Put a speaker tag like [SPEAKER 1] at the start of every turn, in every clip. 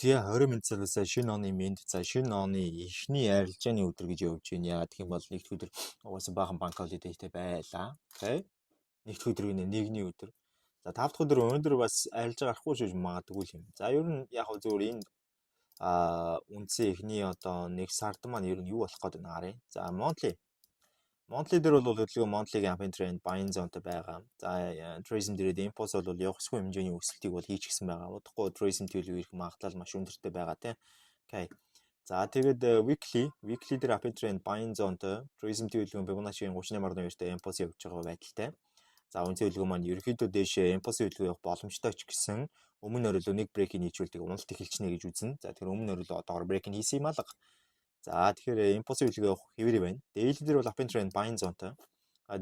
[SPEAKER 1] За 20 минут цалуусаа шинэ оны мэнд шинэ оны эхний арилжааны өдөр гэж явж байна. Яа гэх юм бол нэгд өдөр угаасаа баахан банк холидейтэй байлаа. Окей. Нэгд өдөр гинэ нэгний өдөр. За 5 дахь өдөр өнөөдөр бас арилжаа гарахгүй шиж магадгүй юм. За ер нь яг хөө зөвөр энэ үндсэн эхний одоо нэг сард маань ер нь юу болох гээд байна харъя. За Монтли дээр бол хөдөлгөөн Монтлигийн ампын тренд баян зонтой байгаа. За Трейсм дээрээ импульс бол явахсгүй хэмжээний өсөлтийг бол хийж гисэн байгаа. Удахгүй Трейсм төлөв ирэх магадлал маш өндөртэй байгаа тийм. Окей. За тэгээд weekly дээр ампын тренд баян зонтой Трейсм төлөвийн Fibonacci-ийн 38.2-тэй импульс явж байгаа байдалтай. За үнэтэй хөдөлгөөн маань ерөнхийдөө дээшээ импульс хөдөлгөөн явах боломжтой ч гэсэн өмнө өрөөлөө нэг брейкийг нийцүүлдэг уналт эхэлчихнэ гэж үзнэ. За тэгэхээр өмнө өрөөлөө одоогоор брейкийг хийсэн юм алга. За тэгэхээр импульс хөдөлгөөн явах хэвээр байна. Daily дээр бол uptrend тренд buying зонтой.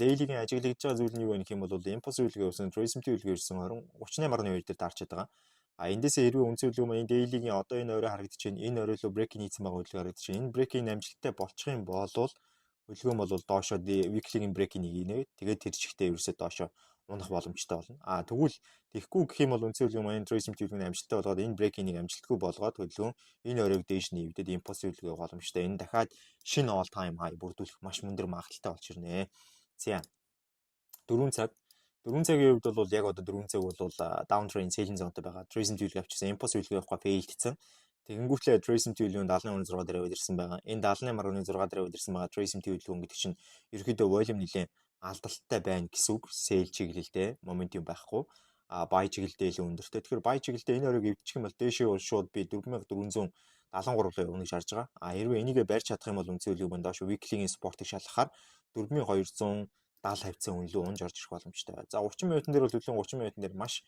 [SPEAKER 1] Daily-гийн ажиглагдж байгаа зүйл нь юу вэ гэх юм бол импульс хөдөлгөөн явсан, Tracing хөдөлгөөн ирсэн 38.2 дээр дарж байгаа. Эндээсээ хэрвээ үнэтэй хөдөлгөөн маань Daily-гийн одоо энэ орой харагдаж байна. Энэ орой брейк хийсэн байгаа хөдөлгөөн харагдаж байна. Энэ брейкийн амжилттай болчих юм бол хөдөлгөөн бол доошоо weekly-гийн брейкийг нэгийнэ. Тэгээд тэр чигтээ ерөөсөө доошоо унах боломжтой болно. Тэгвэл тэгэхгүй гэх юм бол үнэтэй хөдөлгөөн маань Tracing хөдөлгөөний амжилттай болгоод энэ брейкийг нэг амжилтгүй болгоод хөдөлгөөн энэ оройг дээш нэвдэд импульс хөдөлгөөн боломжтой. Энэ дахиад шинэ all time high бүрдүүлэх маш мундар магадлалтай болж ирнэ. За 4 цагийн хувьд бол яг одоо 4 цаг бол downtrend selling зонтой байгаа. Tracing хөдөлгөөн авчихсан импульс хөдөлгөөн явахгүй failдсэн. Тэгэнгүүтлээ Tracing хөдөлгөөн 70.6 дээр өдөрсөн байгаа. Энэ 78.6 дээр өдөрсөн байгаа Tracing хөдөлгөөн гэдэг чинь ерөөхдөө volume нэлээд алдалттай байна гэсэн үг. Sell чиглэлтэй momentum байхгүй. Buy чиглэлтэй илүү өндөртэй. Тэгэхээр buy чиглэлтэй энэ оройг эвдчих юм бол дээшээ бол шууд би 4473 явна гэж харж байгаа. Хэрвээ энийгээ барьж чадах юм бол үнэтэй хөдөлгөөн доош weekly-гийн спортыг шалгахаар 4270 хавцаа үнэлүү унж орж ирэх боломжтой. За 30 минутын дээр бол хөдөлгөөн 30 минутын дээр маш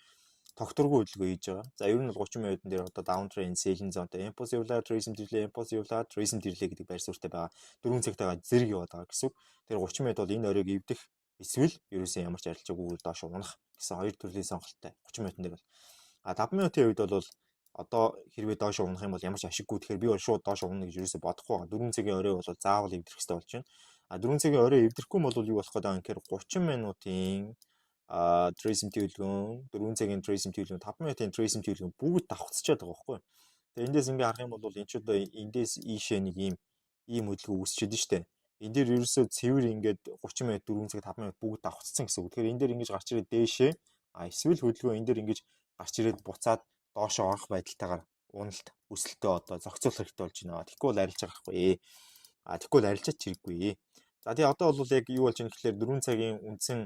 [SPEAKER 1] тогтворгүй хөдөлгөөн хийж байгаа. За ер нь бол 30 минутын дээр одоо downtrend selling зонтой импульс явлаа, Tracing төрлөө импульс явлаа, Tracing төрлөө гэдэг байр суурьтай байгаа. 4 цагтайгаа зэрэг яваад байгаа гэсэн үг. Тэр 30 минут бол энэ оройг эвдэх эсвэл ерөөсөө ямар ч арилжаагүй доош унах гэсэн хоёр төрлийн сонголттой 30 минутын дээр бол 5 минутын үед бол одоо хэрвээ доош унах юм бол ямар ч ашиггүй. Тэгэхээр би бол шууд доош унах гэж ерөөсөө бодохгүй байгаа. 4 цагийн орой бол заавал эвдэх хэрэгтэй болж байна. 4 цагийн орой эвдэхгүй бол юу болох гэдэг юм гэхээр 30 минутын Tracing хөдөлгөөн, 4 цагийн Tracing хөдөлгөөн, 5 минутын Tracing хөдөлгөөн бүгд давхцчихад байгаа байхгүй. Тэгээ эндээс ингээ харах юм бол энэ ч одоо эндээс ийшээ нэг ийм хөдөлгөөн үүсчихэд нь штэ. Энэ дээр ерөөсөө цэвэр ингээд 30 минут, 4 цаг, 5 минут бүгд давхцсан гэсэн үг. Тэгэхээр энэ дээр ингэж гарч ирээд дээшээ эсвэл хөдөлгөөн энэ дээр ингэж гарч ирээд буцаад доошоо орох байдалтайгаар уналт өсөлтөө одоо зохицуулах хэрэгтэй болж байна. Тэгэхгүй бол арилж байгаа байхгүй. Тэгэхгүй бол арилжаач хэрэггүй. За тэгээ одоо бол яг юу болж байгаа юм гэхээр 4 цагийн үндсэн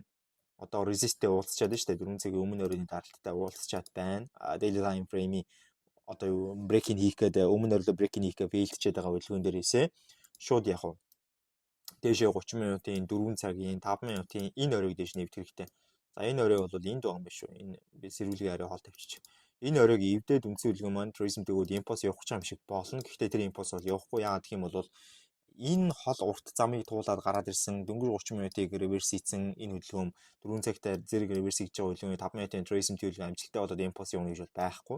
[SPEAKER 1] одоо resist-тэй уулзчаад байна шүү дээ. 4 цагийн өмнө өрөөний даралттай уулзчаад байна. Daily time frame-ийн одоо break-ийг хийх гэдэг өмнө өрөөлөө break-ийг хийх гэдэг failдчихэд байгаа хөдөлгөөн дээрээсээ шууд яг уу дээшээ 30 минутын 4 цагийн 5 минутын энэ оройг дээш нэвдэх хэрэгтэй. За энэ орой бол энд байгаа юм биш үү? Энэ би сэрүүлгийн арай хоол тавьчих. Энэ оройг эвдээд үндсэн хөдөлгөөн маань Tracing төгөөд импульс явах юм шиг болно. Гэхдээ тэр импульс бол явахгүй. Яагаад гэх юм бол энэ хол урт замыг туулаад гараад ирсэн дөнгөж 30 минутыг реверс хийсэн энэ хөдөлгөөн 4 цагтаа зэрэг реверс хийж байгаа хөдөлгөөний 5 минутын Tracing хөдөлгөөн амжилттай болоод импульс явуулна гэж бол байхгүй.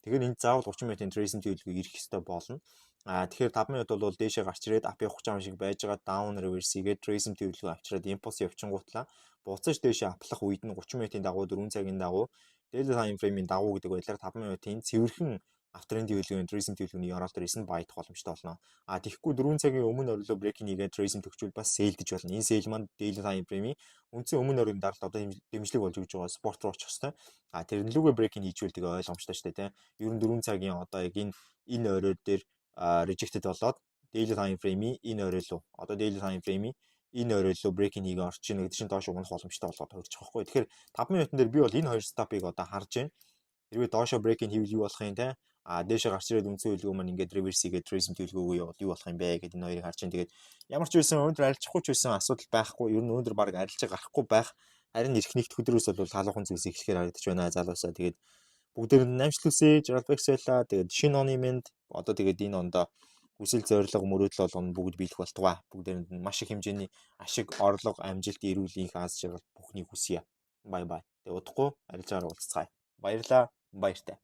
[SPEAKER 1] Тэгэхээр энэ заавал 30 минутын Tracing хөдөлгөөн ирэх ёстой болно. Тэгэхээр 5 минут бол дээшээ гарч ирээд ап явах юм шиг байж байгаа down reverse хийгээд Tracing хөдөлгөөн авчираад импульс явчихгуутлаа буцаж дээшээ аплах үед нь 30 минутын дагуу 4 цагийн дагуу daily time frame-ийн дагуу гэдэг байдлаар 5 минутын цэвэрхэн авторынгийн хөдөлгөөний Tracing хөдөлгөөний оролт ирсэн байт боломжтой болно. Тэгэхгүй 4 цагийн өмнө оролоо брейкинг хийгээд Tracing төгчвөл бас сейлдэж болно. Энэ сейл маань daily time frame-ийн үндсэн өмнө оройн даралт одоо дэмжлэг болж өгч байгаа спорт руу очих хэвээр. Тэрнлүүгээ брейкинг хийжүүл тэгээ ойлгомжтой шүү дээ тийм. Ер нь 4 цагийн одоо яг энэ орой дээр rejected болоод daily time frame-ийн энэ орой руу одоо daily time frame-ийн энэ орой руу брейкинг хийгээ орж ийн гэдэг чинь доош унах боломжтой болоод төрчих واخгүй. Тэгэхээр 5 минутын дээр би бол энэ хоёр стопыг одоо харж байна. Хэрвээ доошо брейкинг хийвэл юу болох юм те? Дээшээ гарч ирээд үндсэн хөдөлгөөн маань ингээд реверс хийгээд Tracing хөдөлгөөгөө яваад юу болох юм бэ гэдэг энэ хоёрыг харж байна. Тэгээд ямар ч байсан өнөөдөр арилжахгүй ч байсан асуудал байхгүй. Ер нь өнөөдөр баг арилжаа гарахгүй байх. Харин ирэх нэгд өдрөөс бол халуухан зүйлс эхлэхээр харагдаж байна залуусаа. Тэгээд бүгдээр нь амжилтсээ Jarlbex байлаа. Тэгээд шинэ оны мэнд одоо тэгээд энэ ондоо хүсэл зорилго мөрөөдөл болгоно бүгд биелэх болтугай. Бүгдээр нь маш их хэмжээний ашиг, орлого, амжилт, эрүүл энх аз жаргал бүхнийг хүсье. Бай бай. Тэгээд удахгүй арилжаагаар уулзцгаая. Баярлаа. Баяртай.